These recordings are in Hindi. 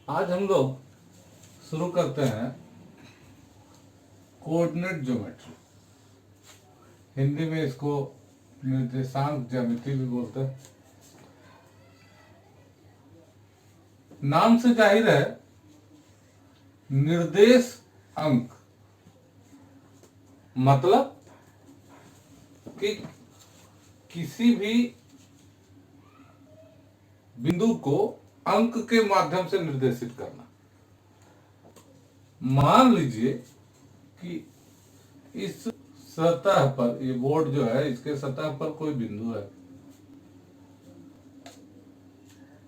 आज हम लोग शुरू करते हैं कोऑर्डिनेट ज्योमेट्री। हिंदी में इसको निर्देशांक ज्यामिति भी बोलते हैं। नाम से जाहिर है निर्देश अंक, मतलब कि किसी भी बिंदु को अंक के माध्यम से निर्देशित करना। मान लीजिए कि इस सतह पर, ये बोर्ड जो है इसके सतह पर कोई बिंदु है,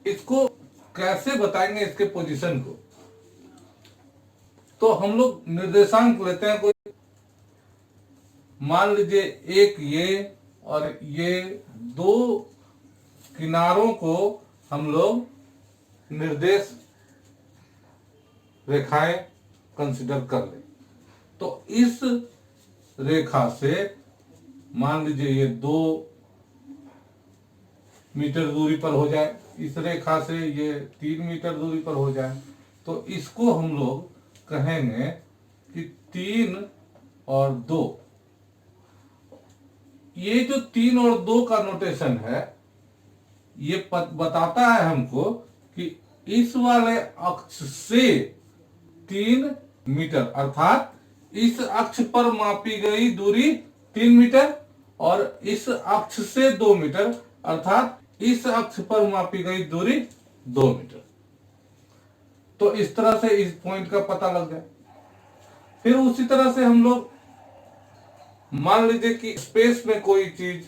इसको कैसे बताएंगे इसके पोजीशन को? तो हम लोग निर्देशांक लेते हैं। कोई मान लीजिए एक ये और ये दो किनारों को हम लोग निर्देश रेखाएं कंसिडर कर ले। तो इस रेखा से मान लीजिए ये 2 मीटर दूरी पर हो जाए, इस रेखा से ये 3 मीटर दूरी पर हो जाए, तो इसको हम लोग कहेंगे कि 3 और 2। ये जो 3 और 2 का नोटेशन है, ये बताता है हमको कि इस वाले अक्ष से 3 मीटर, अर्थात इस अक्ष पर मापी गई दूरी 3 मीटर और इस अक्ष से 2 मीटर, अर्थात इस अक्ष पर मापी गई दूरी 2 मीटर। तो इस तरह से इस पॉइंट का पता लग जाए। फिर उसी तरह से हम लोग मान लीजिए कि स्पेस में कोई चीज,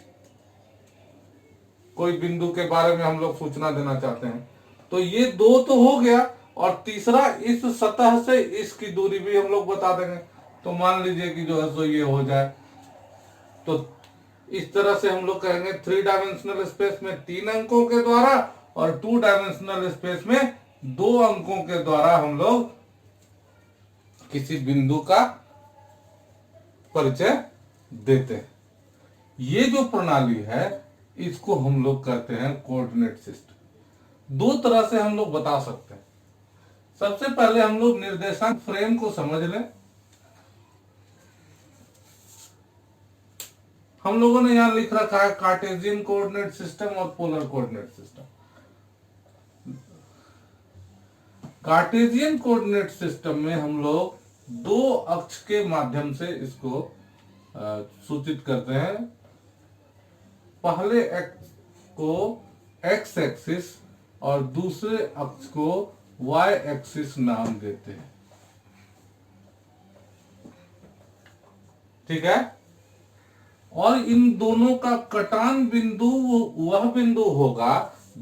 कोई बिंदु के बारे में हम लोग सूचना देना चाहते हैं, तो ये 2 तो हो गया, और तीसरा इस सतह से इसकी दूरी भी हम लोग बता देंगे। तो मान लीजिए कि जो है सो ये हो जाए, तो इस तरह से हम लोग कहेंगे 3 डायमेंशनल स्पेस में 3 अंकों के द्वारा और 2 डायमेंशनल स्पेस में 2 अंकों के द्वारा हम लोग किसी बिंदु का परिचय देते हैं। ये जो प्रणाली है इसको हम लोग कहते हैं कोऑर्डिनेट सिस्टम। 2 तरह से हम लोग बता सकते हैं। सबसे पहले हम लोग निर्देशांक फ्रेम को समझ लें। हम लोगों ने यहां लिख रखा है कार्टेशियन कोऑर्डिनेट सिस्टम और polar coordinate system. Cartesian coordinate system में हम लोग 2 अक्ष के माध्यम से इसको सूचित करते हैं। पहले अक्ष को एक्स एक्सिस और दूसरे अक्ष को वाई एक्सिस नाम देते हैं। ठीक है। और इन दोनों का कटान बिंदु वह बिंदु होगा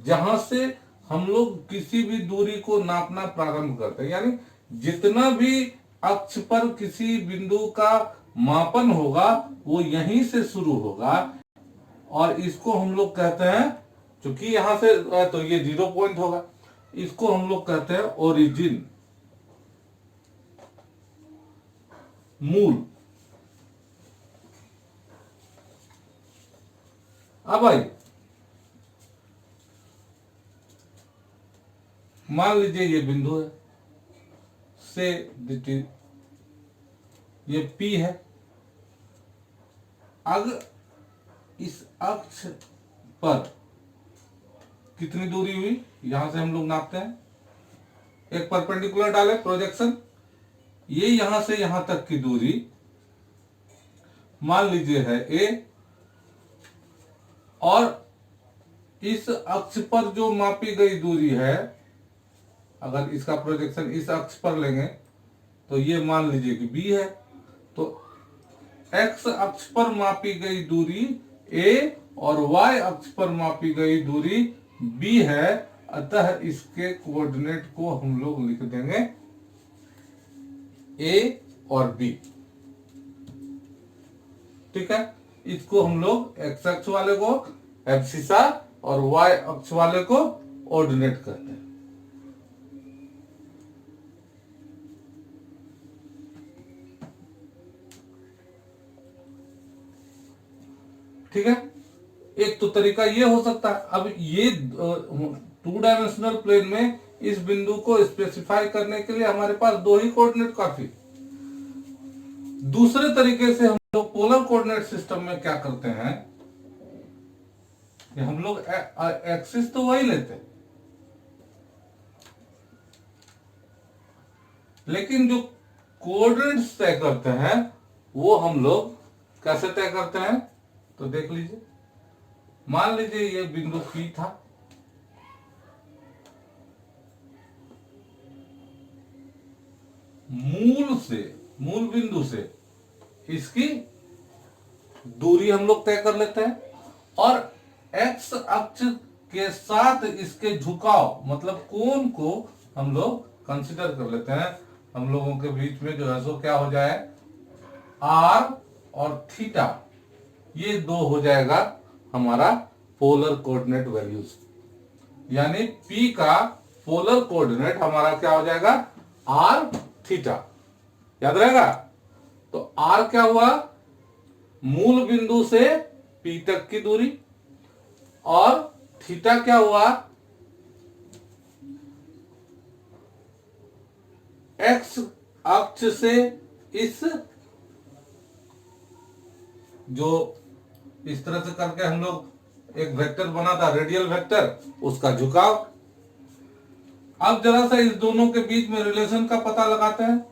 जहां से हम लोग किसी भी दूरी को नापना प्रारंभ करते हैं। यानी जितना भी अक्ष पर किसी बिंदु का मापन होगा वो यहीं से शुरू होगा, और इसको हम लोग कहते हैं, चूंकि यहां से तो ये 0 पॉइंट होगा, इसको हम लोग कहते हैं ओरिजिन, मूल। अब भाई मान लीजिए ये बिंदु है, से ये P है। अगर इस अक्ष पर कितनी दूरी हुई, यहां से हम लोग नापते हैं। एक परपेंडिकुलर डाले, प्रोजेक्शन, ये यहां से यहां तक की दूरी मान लीजिए है A, और इस अक्ष पर जो मापी गई दूरी है, अगर इसका प्रोजेक्शन इस अक्ष पर लेंगे तो ये मान लीजिए कि B है। तो X अक्ष पर मापी गई दूरी A और Y अक्ष पर मापी गई दूरी B है। अतः इसके कोऑर्डिनेट को हम लोग लिख देंगे A और B। ठीक है। इसको हम लोग X अक्ष वाले को एब्सिसा और Y अक्ष वाले को ऑर्डिनेट करते हैं। ठीक है। एक तो तरीका ये हो सकता है। अब ये 2 डायमेंशनल प्लेन में इस बिंदु को स्पेसिफाई करने के लिए हमारे पास दो ही कोऑर्डिनेट काफी। दूसरे तरीके से हम लोग पोलर कोऑर्डिनेट सिस्टम में क्या करते हैं कि हम लोग एक्सिस तो वही लेते हैं, लेकिन जो कोऑर्डिनेट्स तय करते हैं वो हम लोग कैसे तय करते हैं, तो देख लीजिए। मान लीजिए ये बिंदु P था, मूल बिंदु से इसकी दूरी हम लोग तय कर लेते हैं, और एक्स अक्ष के साथ इसके झुकाव मतलब कोण को हम लोग कंसीडर कर लेते हैं। हम लोगों के बीच में जो है सो क्या हो जाए, आर और थीटा, ये दो हो जाएगा हमारा पोलर कोऑर्डिनेट वैल्यूज। यानी P का पोलर कोऑर्डिनेट हमारा क्या हो जाएगा, आर थीटा। याद रहेगा। तो आर क्या हुआ, मूल बिंदु से P तक की दूरी, और थीटा क्या हुआ, एक्स अक्ष से इस जो इस तरह से करके हम लोग एक वेक्टर बना था रेडियल वेक्टर, उसका झुकाव। अब जरा सा इस दोनों के बीच में रिलेशन का पता लगाते हैं।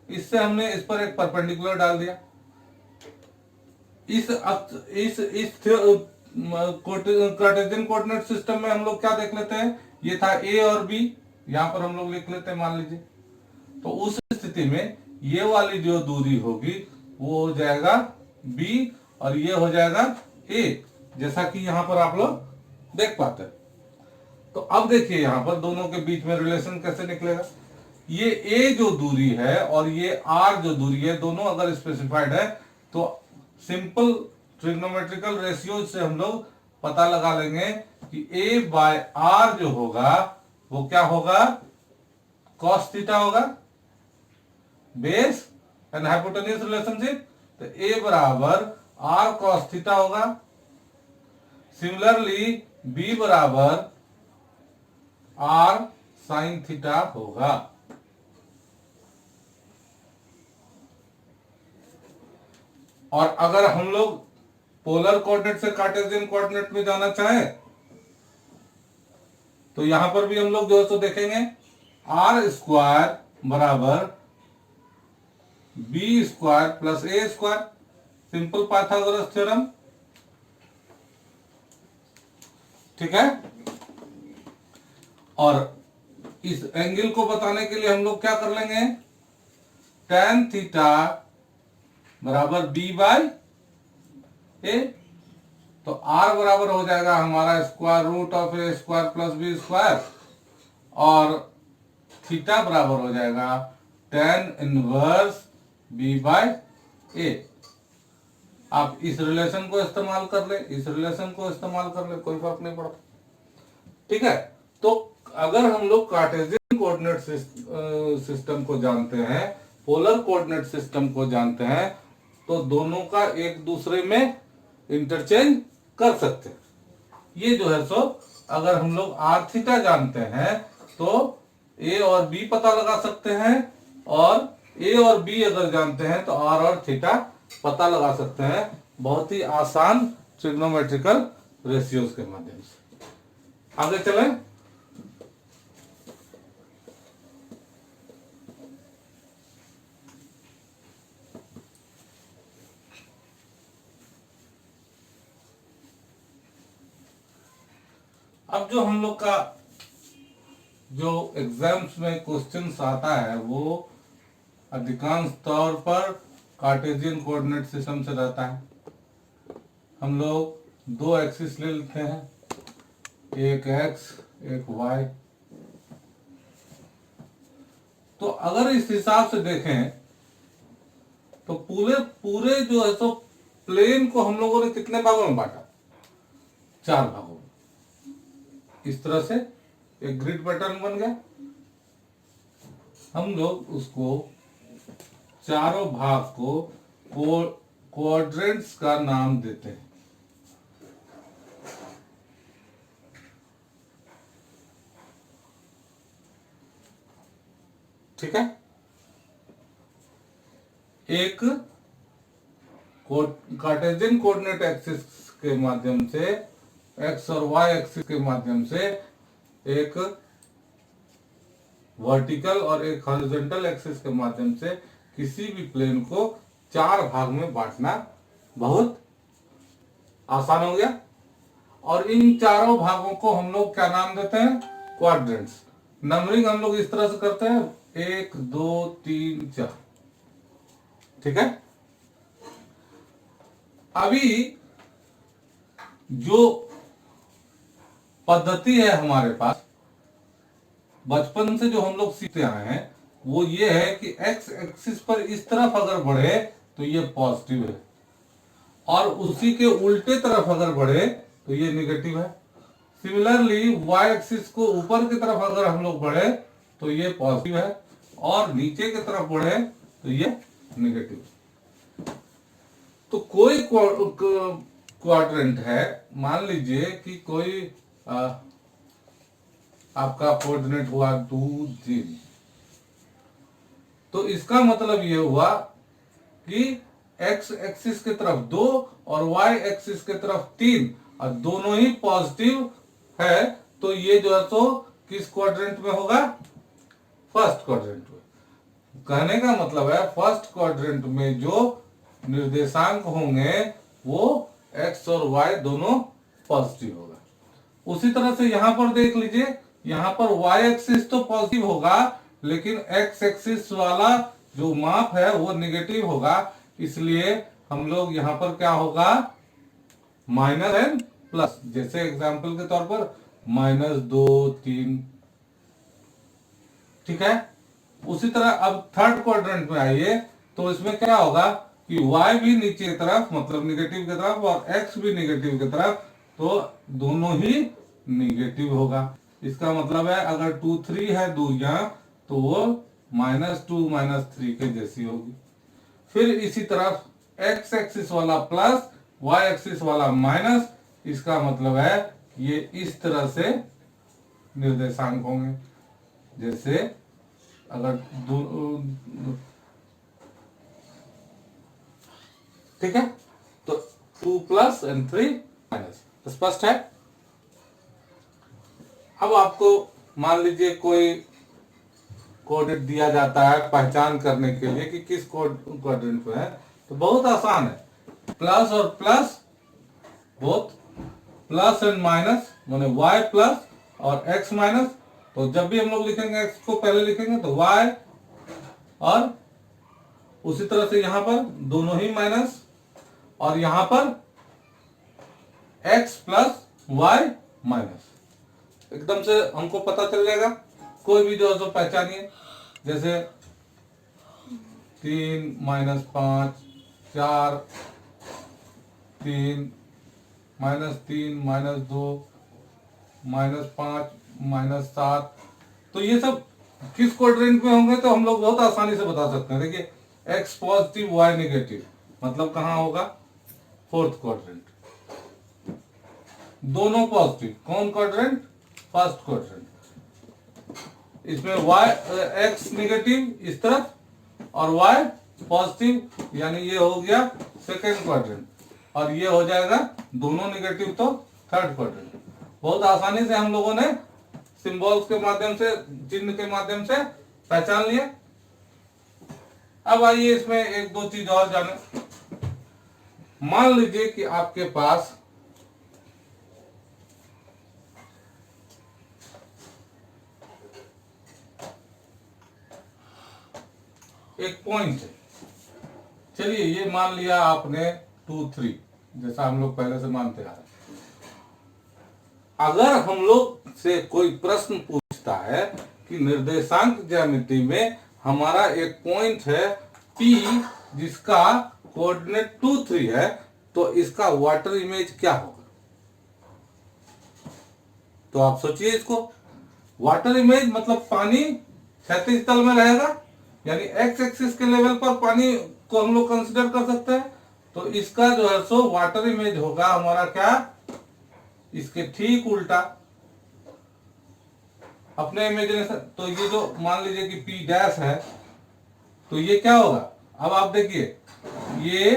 इससे हमने इस पर एक परपेंडिकुलर डाल दिया। इस कार्टेशियन कोऑर्डिनेट सिस्टम में हम लोग क्या देख लेते हैं, ये था ए और बी, यहां पर हम लोग लिख लेते हैं मान लीजिए। तो उस स्थिति में ये वाली जो दूरी होगी वो हो जाएगा बी और ये हो जाएगा ए, जैसा कि यहां पर आप लोग देख पाते हैं। तो अब देखिए यहां पर दोनों के बीच में रिलेशन कैसे निकलेगा। ये ए जो दूरी है और ये आर जो दूरी है, दोनों अगर स्पेसिफाइड है तो सिंपल ट्रिग्नोमेट्रिकल रेशियो से हम लोग पता लगा लेंगे कि ए बाय आर जो होगा वो क्या होगा, कॉस थीटा होगा, बेस एंड हाइपोटेन्यूज रिलेशनशिप। तो ए बराबर आर कॉस थीटा होगा। सिमिलरली बी बराबर आर साइन थीटा होगा। और अगर हम लोग पोलर कोऑर्डिनेट से कार्टेशियन कोऑर्डिनेट में जाना चाहें तो यहां पर भी हम लोग जो है तो देखेंगे आर स्क्वायर बराबर बी स्क्वायर प्लस ए स्क्वायर, सिंपल पाइथागोरस थ्योरम। ठीक है। और इस एंगल को बताने के लिए हम लोग क्या कर लेंगे, tan थीटा बराबर बी बाय ए। तो आर बराबर हो जाएगा हमारा square root of A square plus B square, और थीटा बराबर हो जाएगा tan inverse B by A. आप इस रिलेशन को इस्तेमाल कर ले, इस रिलेशन को इस्तेमाल कर ले, कोई फर्क नहीं पड़ता। ठीक है। तो अगर हम लोग कार्टेशियन कोऑर्डिनेट सिस्टम को जानते हैं, पोलर कोऑर्डिनेट सिस्टम को जानते हैं, तो दोनों का एक दूसरे में इंटरचेंज कर सकते हैं। ये जो है सो अगर हम लोग आर थीटा जानते हैं तो ए और बी पता लगा सकते हैं, और ए और बी अगर जानते हैं तो आर और थीटा पता लगा सकते हैं, बहुत ही आसान ट्रिग्नोमेट्रिकल रेशियोज के माध्यम से। आगे चलें। अब जो हम लोग का जो एग्जाम्स में क्वेश्चंस आता है वो अधिकांश तौर पर कार्टेशियन कोऑर्डिनेट सिस्टम से रहता है। हम लोग दो एक्सिस ले लेते हैं, एक एक्स एक वाई। तो अगर इस हिसाब से देखें तो पूरे जो है सो प्लेन को हम लोगों ने कितने भागों में बांटा, 4 भागों में। इस तरह से एक ग्रिड पैटर्न बन गया। हम लोग उसको चारों भाग को क्वाड्रेंट्स का नाम देते हैं। ठीक है। एक कार्टेशियन कोऑर्डिनेट एक्सिस के माध्यम से, एक्स और वाई एक्सिस के माध्यम से एक वर्टिकल और एक हॉरिजॉन्टल एक्सिस के माध्यम से किसी भी प्लेन को 4 भाग में बांटना बहुत आसान हो गया। और इन चारों भागों को हम लोग क्या नाम देते हैं? क्वाड्रेंट्स। नंबरिंग हम लोग इस तरह से करते हैं 1 2 3 4। ठीक है। अभी जो पद्धति है हमारे पास, बचपन से जो हम लोग सीखते आए हैं, वो ये है कि एक्स एक्सिस पर इस तरफ अगर बढ़े तो ये पॉजिटिव है, और उसी के उल्टे तरफ अगर बढ़े तो ये निगेटिव है। सिमिलरली वाई एक्सिस को ऊपर की तरफ अगर हम लोग बढ़े तो ये पॉजिटिव है, और नीचे की तरफ बढ़े तो ये निगेटिव। तो कोई क्वाड्रेंट है, मान लीजिए कि कोई आपका कोऑर्डिनेट हुआ 2 0, तो इसका मतलब ये हुआ कि एक्स एक्सिस की तरफ 2 और वाई एक्सिस की तरफ 3, और दोनों ही पॉजिटिव है, तो ये जो है सो किस क्वाड्रेंट में होगा? फर्स्ट क्वाड्रेंट में। कहने का मतलब है फर्स्ट क्वाड्रेंट में जो निर्देशांक होंगे वो एक्स और वाई दोनों पॉजिटिव होगा। उसी तरह से यहां पर देख लीजिए, यहां पर वाई एक्सिस तो पॉजिटिव होगा, लेकिन एक्स एक्सिस वाला जो माप है वो निगेटिव होगा, इसलिए हम लोग यहां पर क्या होगा? Minus N plus. जैसे एग्जांपल के तौर पर -2 3। ठीक है। उसी तरह अब थर्ड क्वाड्रेंट में आइए, तो इसमें क्या होगा कि y भी नीचे की तरफ, मतलब निगेटिव की तरफ, और x भी निगेटिव की तरफ, तो दोनों ही निगेटिव होगा। इसका मतलब है अगर 2 3 है दूरियां, तो वो -2 -3 के जैसी होगी। फिर इसी तरफ x एक्सिस वाला प्लस, y एक्सिस वाला माइनस, इसका मतलब है ये इस तरह से निर्देशांक होंगे। जैसे अगर ठीक है, तो 2 प्लस एंड 3 माइनस। स्पष्ट है? अब आपको मान लीजिए कोई कोऑर्डिनेट दिया जाता है पहचान करने के लिए कि किस क्वाड्रेंट में है, तो बहुत आसान है। प्लस और plus, both plus and minus, माने y प्लस और x माइनस। तो जब भी हम लोग लिखेंगे x को पहले लिखेंगे तो y, और उसी तरह से यहां पर दोनों ही माइनस, और यहां पर x प्लस y माइनस। एकदम से हमको पता चल जाएगा। कोई भी जो है पहचानिए, जैसे 3 -5 4 3 -3 -2 -5 -7, तो ये सब किस क्वाड्रेंट में होंगे? तो हम लोग बहुत आसानी से बता सकते हैं। देखिए x पॉजिटिव y नेगेटिव, मतलब कहां होगा? Fourth quadrant. दोनों पॉजिटिव, कौन क्वाड्रेंट? First quadrant. इसमें y x नेगेटिव इस तरफ और y पॉजिटिव, यानी ये हो गया सेकेंड क्वाड्रेंट, और ये हो जाएगा दोनों नेगेटिव तो थर्ड क्वाड्रेंट। बहुत आसानी से हम लोगों ने सिंबल्स के माध्यम से, चिन्ह के माध्यम से पहचान लिया। अब आइए इसमें एक दो चीज और जाने। मान लीजिए कि आपके पास एक पॉइंट है। चलिए ये मान लिया आपने 2 3, जैसा हम लोग पहले से मानते आ रहे हैं। अगर हम लोग से कोई प्रश्न पूछता है कि निर्देशांक ज्यामिति में हमारा एक पॉइंट है P जिसका कोऑर्डिनेट 2 3 है, तो इसका वाटर इमेज क्या होगा? तो आप सोचिए इसको। वाटर इमेज मतलब पानी क्षैतिज तल में रहेगा, यानी एक्स एक्सिस के लेवल पर पानी को हम लोग कंसिडर कर सकते हैं। तो इसका जो है सो वाटर इमेज होगा हमारा क्या? इसके ठीक उल्टा। अपने इमेजिनेशन, तो ये जो मान लीजिए कि P डैश है, तो ये क्या होगा, अब आप देखिए ये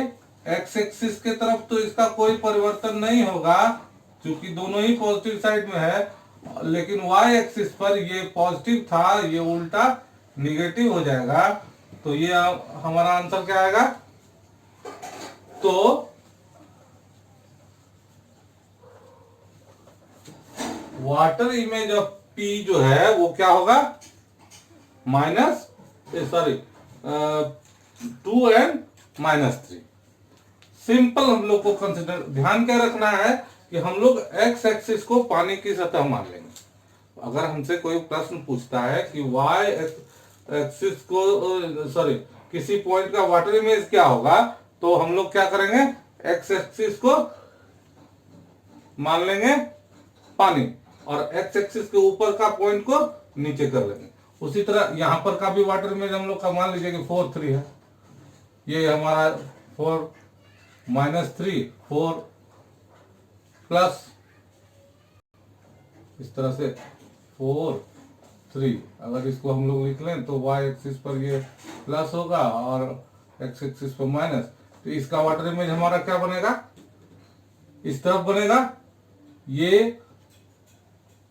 एक्स एक्सिस के तरफ तो इसका कोई परिवर्तन नहीं होगा क्योंकि दोनों ही पॉजिटिव साइड में है, लेकिन वाई एक्सिस पर ये पॉजिटिव था, ये उल्टा निगेटिव हो जाएगा। तो ये हमारा आंसर क्या आएगा, तो वाटर इमेज ऑफ P जो है वो क्या होगा, माइनस सॉरी 2 and -3। सिंपल हम लोग को कंसिडर ध्यान क्या रखना है कि हम लोग एक्स एक्सिस को पानी की सतह मान लेंगे। अगर हमसे कोई प्रश्न पूछता है कि वाई एक्सिस को सॉरी किसी पॉइंट का वाटर इमेज क्या होगा, तो हम लोग क्या करेंगे, एक्स एक्सिस को मान लेंगे पानी और एक्स एक्सिस के ऊपर का पॉइंट को नीचे कर लेंगे। उसी तरह यहां पर का भी वाटर इमेज हम लोग का मान लीजिए कि 4 3 है, ये हमारा 4 -3 4 प्लस इस तरह से 4 3, अगर इसको हम लोग लिख लें तो वाई एक्सिस पर ये प्लस होगा और एक्स एक्सिस पर माइनस, तो इसका वाटर इमेज हमारा क्या बनेगा, इस तरफ बनेगा, ये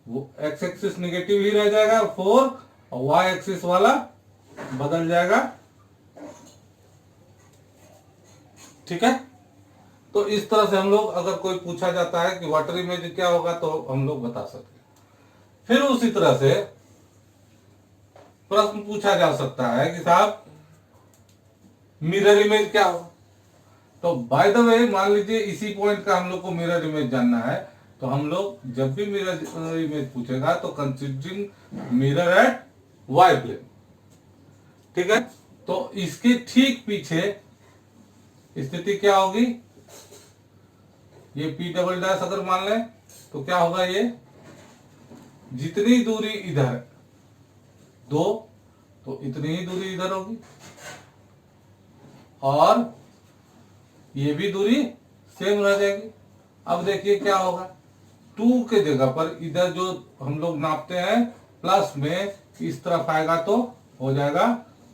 वो एक्स एक्सिस निगेटिव ही रह जाएगा 4 और वाई एक्सिस वाला बदल जाएगा। ठीक है, तो इस तरह से हम लोग अगर कोई पूछा जाता है कि वाटर इमेज क्या होगा तो हम लोग बता सकते हैं। फिर उसी तरह से प्रश्न पूछा जा सकता है कि साहब मिरर इमेज क्या होगा, तो बाय द वे मान लीजिए इसी पॉइंट का हम लोग को मिरर इमेज जानना है, तो हम लोग जब भी मिरर इमेज पूछेगा तो considering mirror at Y plane, ठीक है, तो इसके ठीक पीछे स्थिति क्या होगी, ये P डबल डैश अगर मान लें तो क्या होगा, ये जितनी दूरी इधर 2 तो इतनी ही दूरी इधर होगी और ये भी दूरी सेम रह जाएगी। अब देखिए क्या होगा, 2 के जगह पर इधर जो हम लोग नापते हैं प्लस में इस तरफ आएगा तो हो जाएगा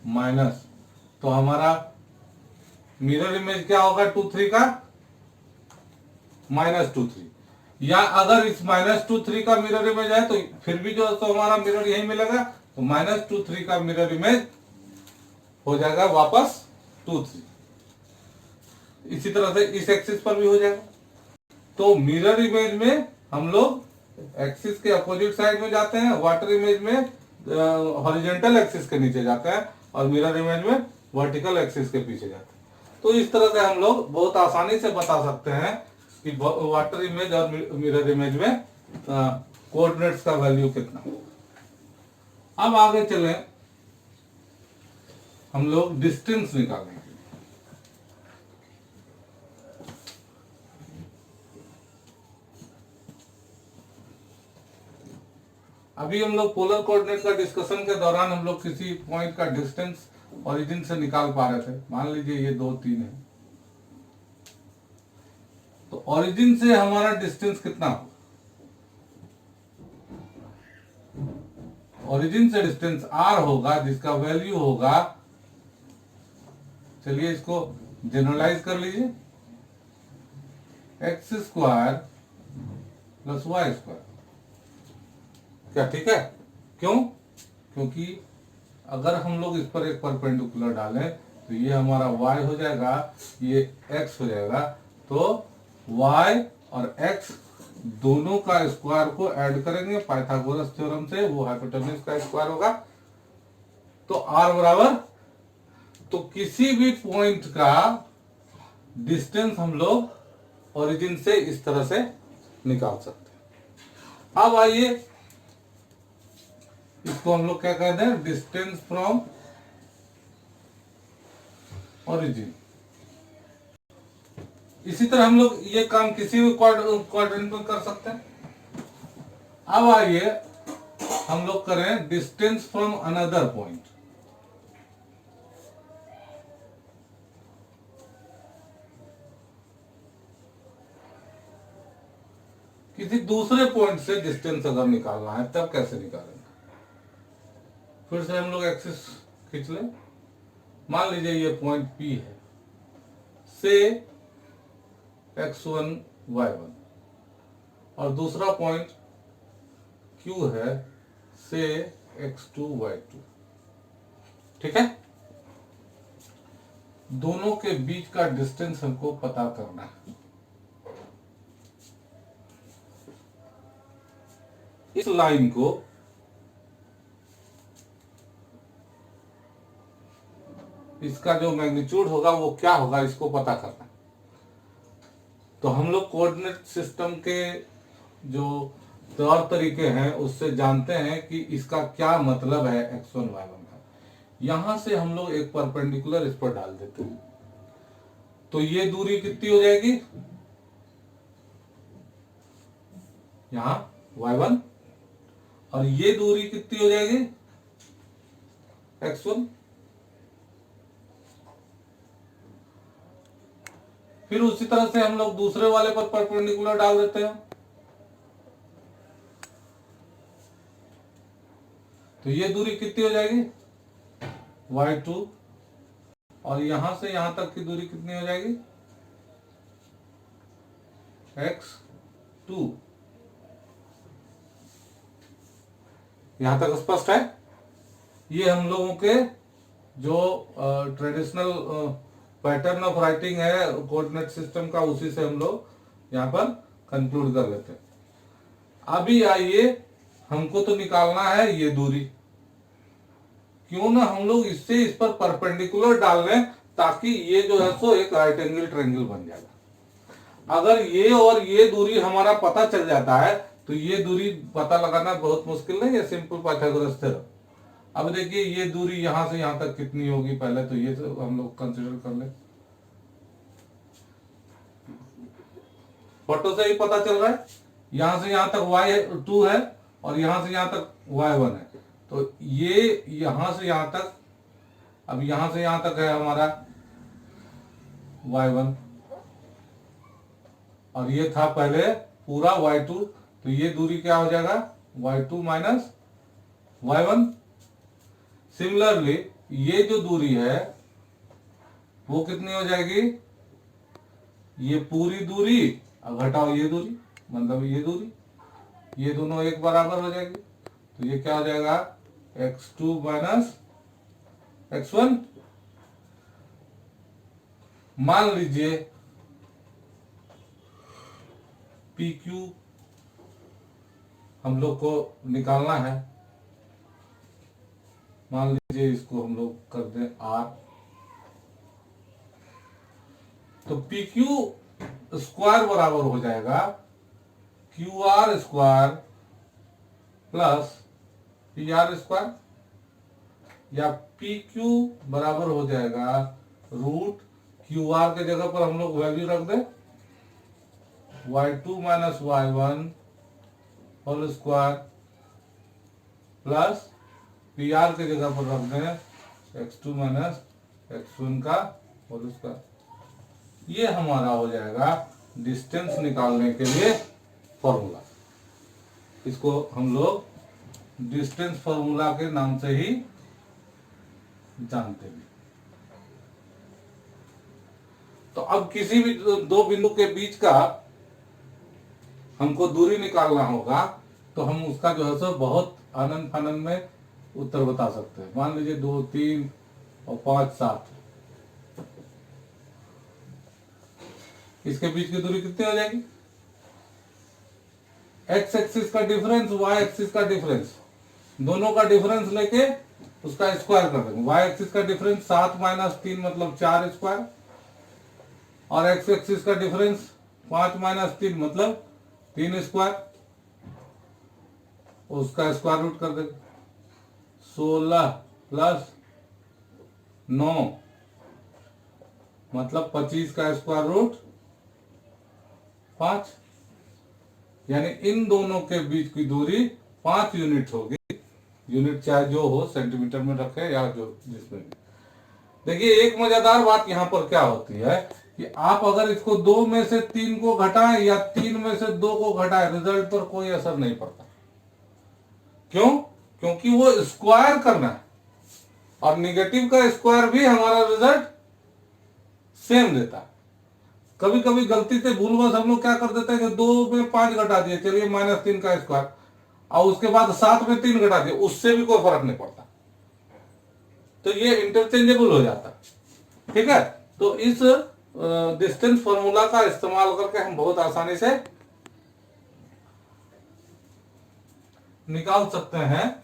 माइनस, तो हमारा मिरर इमेज क्या होगा 2 3 का, -2 3, या अगर इस -2 3 का मिरर इमेज है तो फिर भी जो तो हमारा मिरर यही मिलेगा, तो -2 3 का मिरर इमेज हो जाएगा वापस 2 3। इसी तरह से इस एक्सिस पर भी हो जाएगा। तो मिरर इमेज में हम लोग एक्सिस के अपोजिट साइड में जाते हैं, वाटर इमेज में हॉरिजॉन्टल एक्सिस के नीचे जाते हैं और मिरर इमेज में वर्टिकल एक्सिस के पीछे जाते हैं। तो इस तरह से हम लोग बहुत आसानी से बता सकते हैं कि वाटर इमेज और मिरर इमेज में कोऑर्डिनेट्स का वैल्यू कितना। अब आगे चलें हम लोग डिस्टेंस निकालेंगे। अभी हम लोग पोलर कोऑर्डिनेट का डिस्कशन के दौरान हम लोग किसी पॉइंट का डिस्टेंस ओरिजिन से निकाल पा रहे थे, मान लीजिए ये 2 3 है, तो ओरिजिन से हमारा डिस्टेंस कितना होगा, ओरिजिन से डिस्टेंस r होगा जिसका वैल्यू होगा, चलिए इसको जनरलाइज कर लीजिए, x² + y²। क्या ठीक है, क्यों, क्योंकि अगर हम लोग इस पर एक परपेंडिकुलर डालें तो ये हमारा y हो जाएगा, ये x हो जाएगा, तो y और x दोनों का स्क्वायर को ऐड करेंगे पाइथागोरस थ्योरम से, वो हाइपोटेन्यूज का स्क्वायर होगा, तो r बराबर, तो किसी भी पॉइंट का डिस्टेंस हम लोग ओरिजिन से इस तरह से निकाल सकते हैं। अब आइए इसको हम लोग क्या कहते हैं, डिस्टेंस फ्रॉम ओरिजिन। इसी तरह हम लोग ये काम किसी भी क्वाड्रेंट में कर सकते हैं। अब आइए हम लोग करें डिस्टेंस फ्रॉम अनदर पॉइंट। किसी दूसरे पॉइंट से डिस्टेंस अगर निकालना है तब कैसे निकालेंगे, फिर से हम लोग एक्सिस खींच लें। मान लीजिए ये पॉइंट P है, से x1 y1, और दूसरा पॉइंट Q है, से x2 y2। ठीक है, दोनों के बीच का डिस्टेंस हमको पता करना है। इस लाइन को इसका जो मैग्नीट्यूड होगा वो क्या होगा, इसको पता करना है। तो हम लोग कोऑर्डिनेट सिस्टम के जो तौर तरीके हैं उससे जानते हैं कि इसका क्या मतलब है x1 y1 का। यहां से हम लोग एक परपेंडिकुलर इस पर डाल देते हैं, तो ये दूरी कितनी हो जाएगी, यहां y1, और ये दूरी कितनी हो जाएगी, x1। फिर उसी तरह से हम लोग दूसरे वाले पर परपेंडिकुलर डाल देते हैं, तो ये दूरी कितनी हो जाएगी, y2, और यहां से यहां तक की दूरी कितनी हो जाएगी, x2। यहां तक स्पष्ट है। ये हम लोगों के जो ट्रेडिशनल पैटर्न ऑफ राइटिंग है कोऑर्डिनेट सिस्टम का, उसी से हम लोग यहाँ पर कंक्लूड कर लेते हैं। अभी आइए, हमको तो निकालना है ये दूरी, क्यों ना हम लोग इससे इस पर परपेंडिकुलर डाल लें, ताकि ये जो है सो एक राइट एंगल ट्रायंगल बन जाएगा। अगर ये और ये दूरी हमारा पता चल जाता है तो ये दूरी पता लगाना बहुत मुश्किल नहीं है, सिंपल पाइथागोरस थ्योरम। अब देखिए ये दूरी यहां से यहां तक कितनी होगी, पहले तो ये तो हम लोग कंसिडर कर ले। फोटो से ही पता चल रहा है, यहां से यहां तक y2 है और यहां से यहां तक y1 है, तो ये यहां से यहां तक, अब यहां से यहां तक है हमारा y1, और ये था पहले पूरा y2, तो ये दूरी क्या हो जाएगा, y2 माइनस y1। सिमिलरली ये जो दूरी है वो कितनी हो जाएगी, ये पूरी दूरी अब घटाओ ये दूरी, मतलब ये दूरी, ये दोनों एक बराबर हो जाएगी, तो ये क्या हो जाएगा, x2 माइनस x1। मान लीजिए PQ हम लोग को निकालना है, मान लीजिए इसको हम लोग कर दें R, तो PQ स्क्वायर बराबर हो जाएगा QR square plus PR square, या PQ बराबर हो जाएगा रूट QR के जगह पर हम लोग वैल्यू रख दें y2 minus y1 whole square plus PR के जगह पर रख दें x2 माइनस x1 का होल स्क्वायर। ये हमारा हो जाएगा डिस्टेंस निकालने के लिए फॉर्मूला। इसको हम लोग डिस्टेंस फॉर्मूला के नाम से ही जानते हैं। तो अब किसी भी दो बिंदु के बीच का हमको दूरी निकालना होगा, तो हम उसका जो है सो बहुत आनंद फानंद में उत्तर बता सकते हैं। मान लीजिए 2, 3 और 5, 7, इसके बीच की दूरी कितनी हो जाएगी, x एक्सिस का डिफरेंस, y एक्सिस का डिफरेंस, दोनों का डिफरेंस लेके उसका स्क्वायर कर देंगे। y एक्सिस का डिफरेंस 7 माइनस 3 मतलब 4 स्क्वायर, और x एक्सिस का डिफरेंस 5 माइनस 3 मतलब 3 स्क्वायर, उसका स्क्वायर रूट कर देंगे। 16 प्लस 9 मतलब 25 का स्क्वायर रूट 5, यानी इन दोनों के बीच की दूरी 5 यूनिट होगी। यूनिट चाहे जो हो, सेंटीमीटर में रखे या जो जिसमें भी। देखिए एक मजेदार बात यहाँ पर क्या होती है कि आप अगर इसको 2 में से 3 को घटाएं या 3 में से 2 को घटाएं, रिजल्ट पर कोई असर नहीं पड़ता। क्यों? क्योंकि वो स्क्वायर करना है और निगेटिव का स्क्वायर भी हमारा रिजल्ट सेम देता है। कभी कभी गलती से भूलवश हम लोग क्या कर देते हैं कि 2 में 5 घटा दिए, चलिए -3 का स्क्वायर, और उसके बाद 7 में 3 घटा दिए, उससे भी कोई फर्क नहीं पड़ता, तो ये इंटरचेंजेबल हो जाता है। ठीक है, तो इस डिस्टेंस फॉर्मूला का इस्तेमाल करके हम बहुत आसानी से निकाल सकते हैं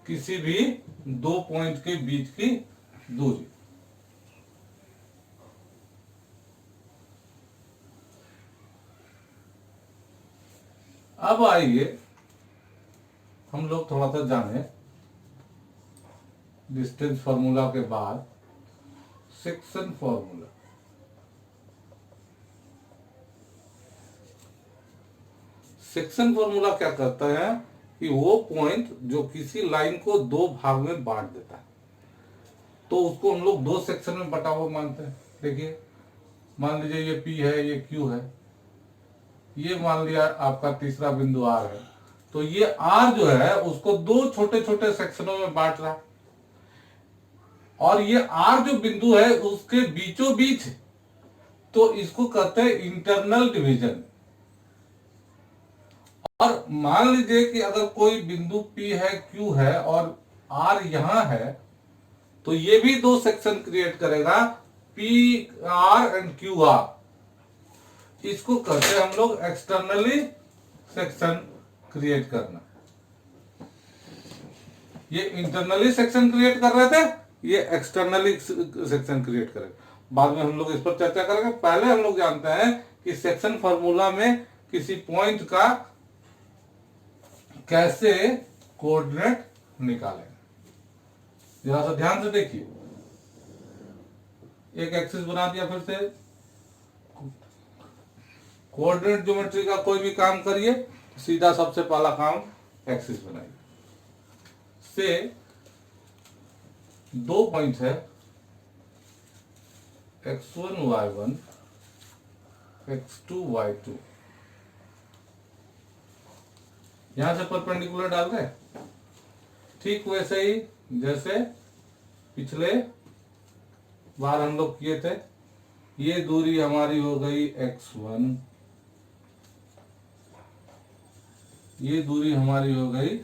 किसी भी 2 पॉइंट के बीच की दूरी। अब आइए हम लोग थोड़ा सा जाने डिस्टेंस फॉर्मूला के बाद सेक्शन फॉर्मूला। सेक्शन फॉर्मूला क्या करता है कि वो पॉइंट जो किसी लाइन को 2 भाग में बांट देता है, तो उसको हम लोग 2 सेक्शन में बटा हुआ मानते हैं। देखिए, मान लीजिए ये P है, ये Q है, ये मान लिया आपका तीसरा बिंदु R है, तो ये R जो है उसको 2 छोटे छोटे सेक्शनों में बांट रहा है, और ये R जो बिंदु है उसके बीचों बीच, तो इसको कहते हैं इंटरनल डिवीजन। और मान लीजिए कि अगर कोई बिंदु P है, Q है और R यहां है, तो ये भी 2 सेक्शन क्रिएट करेगा, PR एंड QR। इसको कहते हैं हम लोग एक्सटर्नली सेक्शन क्रिएट करना। ये इंटरनली सेक्शन क्रिएट कर रहे थे, ये एक्सटर्नली सेक्शन क्रिएट करेगा। बाद में हम लोग इस पर चर्चा करेंगे। पहले हम लोग जानते हैं कि सेक्शन फॉर्मूला में किसी पॉइंट का कैसे कोऑर्डिनेट निकालें। जरा सा ध्यान से देखिए, एक एक्सिस बना दिया, फिर से कोऑर्डिनेट ज्योमेट्री का कोई भी काम करिए, सीधा सबसे पहला काम एक्सिस बनाइए। से 2 पॉइंट है x1 y1 x2 y2, यहां से परपेंडिकुलर डाल रहे, ठीक वैसे ही जैसे पिछले बार हम लोग किए थे। ये दूरी हमारी हो गई x1, ये दूरी हमारी हो गई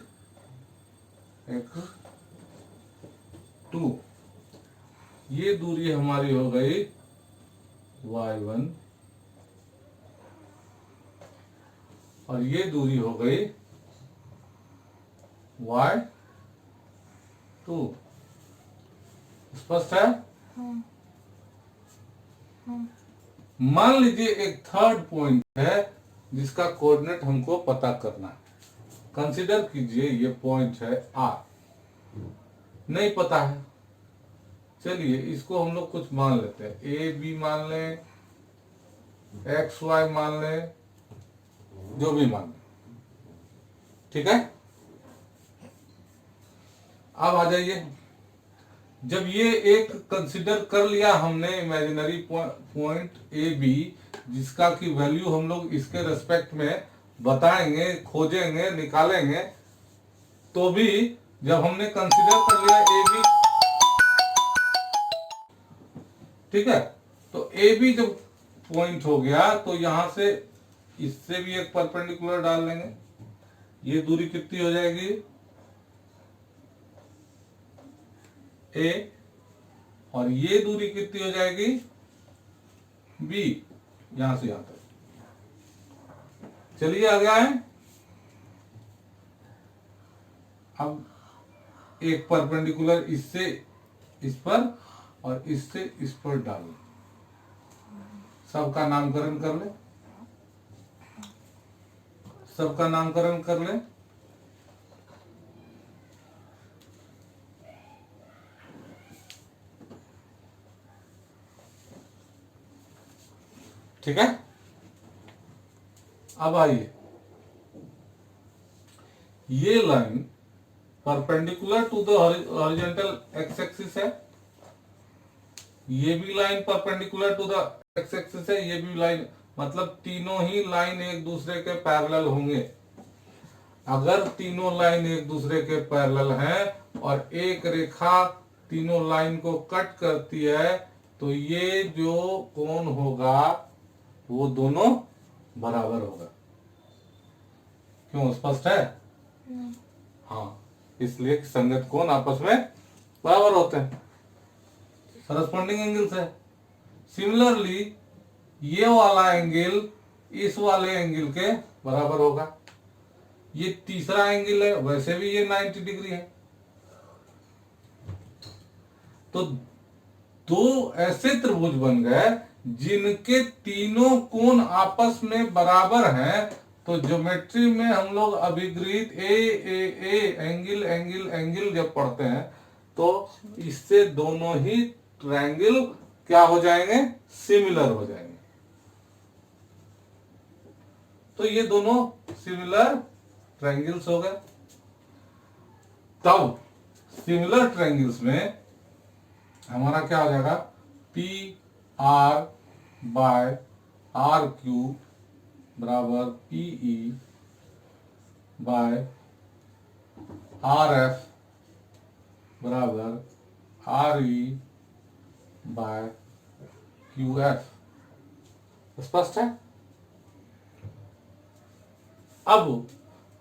x2, ये दूरी हमारी हो गई y1, और ये दूरी हो गई y2। स्पष्ट है? मान लीजिए एक थर्ड पॉइंट है जिसका कोऑर्डिनेट हमको पता करना है। कंसीडर कीजिए ये पॉइंट है R, नहीं पता है, चलिए इसको हम लोग कुछ मान लेते हैं, A B मान लें, X Y मान लें, जो भी मान लें। ठीक है, अब आ जाइए, जब ये एक कंसीडर कर लिया हमने इमेजिनरी पॉइंट ए बी, जिसका की वैल्यू हम लोग इसके रेस्पेक्ट में बताएंगे, खोजेंगे, निकालेंगे, तो भी जब हमने कंसीडर कर लिया ए बी, ठीक है, तो ए बी जब पॉइंट हो गया तो यहां से इससे भी एक परपेंडिकुलर डाल लेंगे। ये दूरी कितनी हो जाएगी? ए, और ये दूरी कितनी हो जाएगी? बी, यहां से यहां तक। चलिए आ गया है। अब एक परपेंडिकुलर इससे इस पर और इससे इस पर डालो, सबका नामकरण कर ले, सबका नामकरण कर ले। ठीक है, अब आइए, ये line perpendicular to the horizontal X axis है, ये भी line perpendicular to the X axis है, ये भी लाइन, मतलब तीनों ही लाइन एक दूसरे के पैरेलल होंगे। अगर तीनों लाइन एक दूसरे के पैरेलल हैं और एक रेखा तीनों लाइन को कट करती है तो ये जो कोण होगा वो दोनों बराबर होगा। क्यों, स्पष्ट है? हाँ, इसलिए संगत कोण आपस में बराबर होते हैं, करस्पॉन्डिंग एंगल्स है। सिमिलरली ये वाला एंगल इस वाले एंगल के बराबर होगा। ये तीसरा एंगल है, वैसे भी ये 90 डिग्री है। तो दो ऐसे त्रिभुज बन गए जिनके तीनों कोण आपस में बराबर हैं। तो ज्योमेट्री में हम लोग अभिगृहित ए एंगल एंगल एंगल जब पढ़ते हैं तो इससे दोनों ही ट्रायंगल क्या हो जाएंगे, सिमिलर हो जाएंगे। तो ये दोनों सिमिलर ट्रायंगल्स हो गए। तब सिमिलर ट्रायंगल्स में हमारा क्या हो जाएगा, P R by R Q बराबर पीई बाय आर एफ बराबर R E by Q F. स्पष्ट है? अब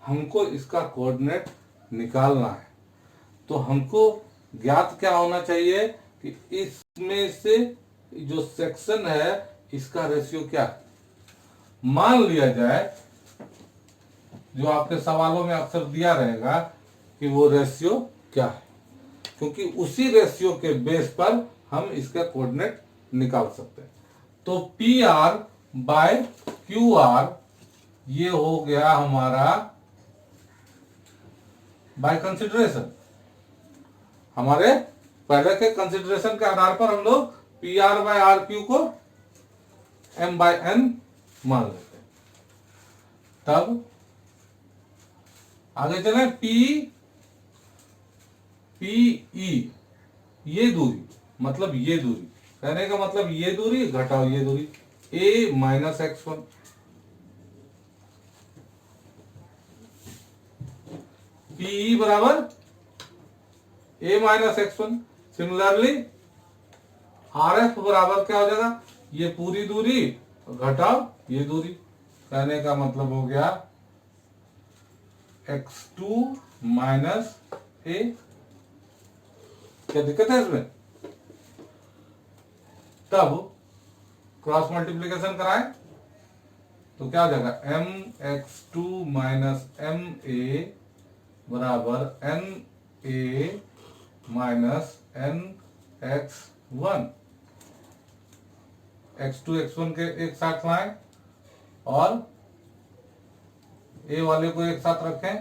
हमको इसका कोऑर्डिनेट निकालना है तो हमको ज्ञात क्या होना चाहिए कि इसमें से जो सेक्शन है इसका रेशियो क्या है। मान लिया जाए, जो आपके सवालों में अक्सर दिया रहेगा कि वो रेशियो क्या है, क्योंकि उसी रेशियो के बेस पर हम इसका कोऑर्डिनेट निकाल सकते हैं। तो P R by Q R ये हो गया हमारा बाय कंसिडरेशन। हमारे पहले के कंसिडरेशन के आधार पर हम लोग P R by R Q को एम बाय एन मान लेते हैं। तब आगे चले, पी ई ये दूरी, मतलब ये दूरी, कहने का मतलब ये दूरी घटाओ ये दूरी, a माइनस x1 पीई बराबर a minus x1। Similarly R F बराबर क्या हो जाएगा, ये पूरी दूरी घटाओ ये दूरी, कहने का मतलब हो गया x2 माइनस a। क्या दिक्कत है इसमें? तब क्रॉस मल्टीप्लीकेशन कराएं तो क्या हो जाएगा, mx2 माइनस ma बराबर na minus nx1। x2 x1 के एक साथ लाएं और a वाले को एक साथ रखें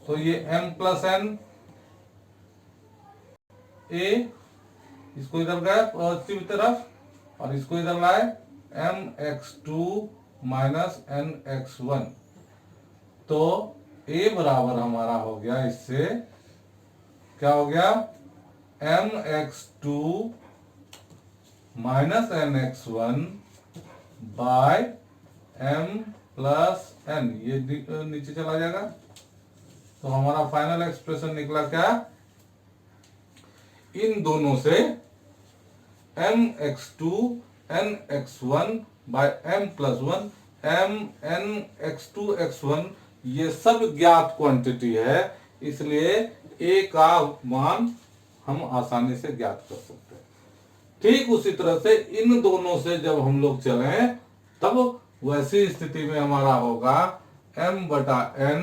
तो ये m प्लस n a, इसको इधर गए पश्चिम तरफ और इसको इधर लाए mx2 माइनस nx1। तो a बराबर हमारा हो गया, इससे क्या हो गया, mx2 minus nx1 by m plus n, ये नीचे चला जाएगा। तो हमारा फाइनल एक्सप्रेशन निकला क्या, इन दोनों से mx2 nx1 by m plus 1 m n x2 x1 ये सब ज्ञात क्वांटिटी है, इसलिए a का मान हम आसानी से ज्ञात कर सकते हैं। ठीक उसी तरह से इन दोनों से जब हम लोग चलें तब वैसी स्थिति में हमारा होगा m बटा n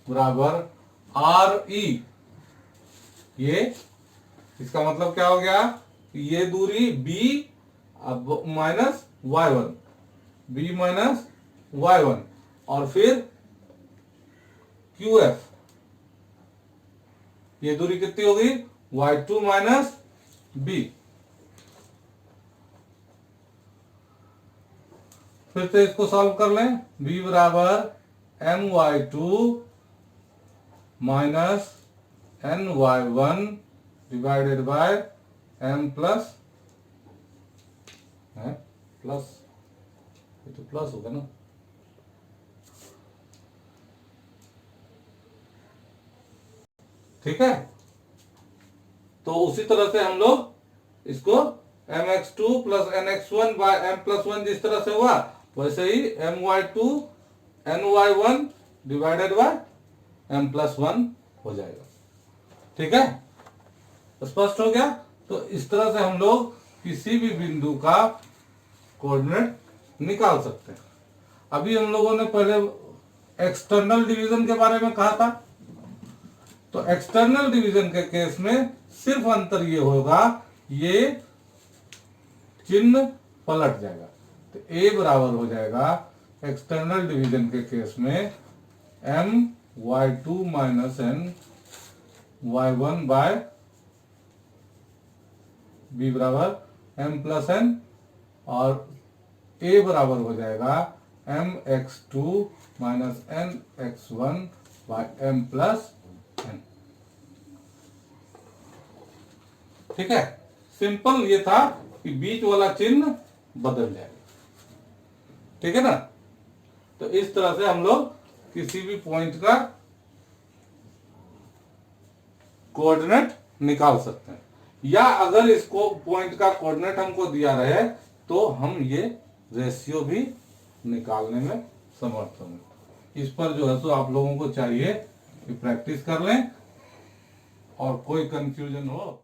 बराबर आर ई। ये इसका मतलब क्या हो गया, ये दूरी b minus y1, b minus y1 और फिर QF, ये दूरी कितनी होगी, y2 माइनस b। फिर से इसको सॉल्व कर लें, b बराबर my2 minus ny1 divided by m plus plus, ये तो प्लस होगा ना, ठीक है। तो उसी तरह से हम लोग इसको mx2 plus nx1 bye m+1 जिस तरह से हुआ वैसे ही my2 ny1 divided by m+1 हो जाएगा। ठीक है, स्पष्ट हो गया। तो इस तरह से हम लोग किसी भी बिंदु का कोऑर्डिनेट निकाल सकते हैं। अभी हम लोगों ने पहले एक्सटर्नल डिवीजन के बारे में कहा था। तो एक्सटर्नल डिवीजन के केस में सिर्फ अंतर ये होगा, ये चिन्ह पलट जाएगा। तो a बराबर हो जाएगा एक्सटर्नल डिवीजन के केस में my2 minus ny1 bye b बराबर m+n, और a बराबर हो जाएगा mx2 minus nx1 bye m+n। ठीक है, सिंपल ये था कि बीच वाला चिन्ह बदल जाएगा। ठीक है ना। तो इस तरह से हम लोग किसी भी पॉइंट का कोऑर्डिनेट निकाल सकते हैं, या अगर इसको पॉइंट का कोऑर्डिनेट हमको दिया रहे तो हम ये रेशियो भी निकालने में समर्थ होंगे। इस पर जो है सो आप लोगों को चाहिए कि प्रैक्टिस कर लें, और कोई कंफ्यूजन हो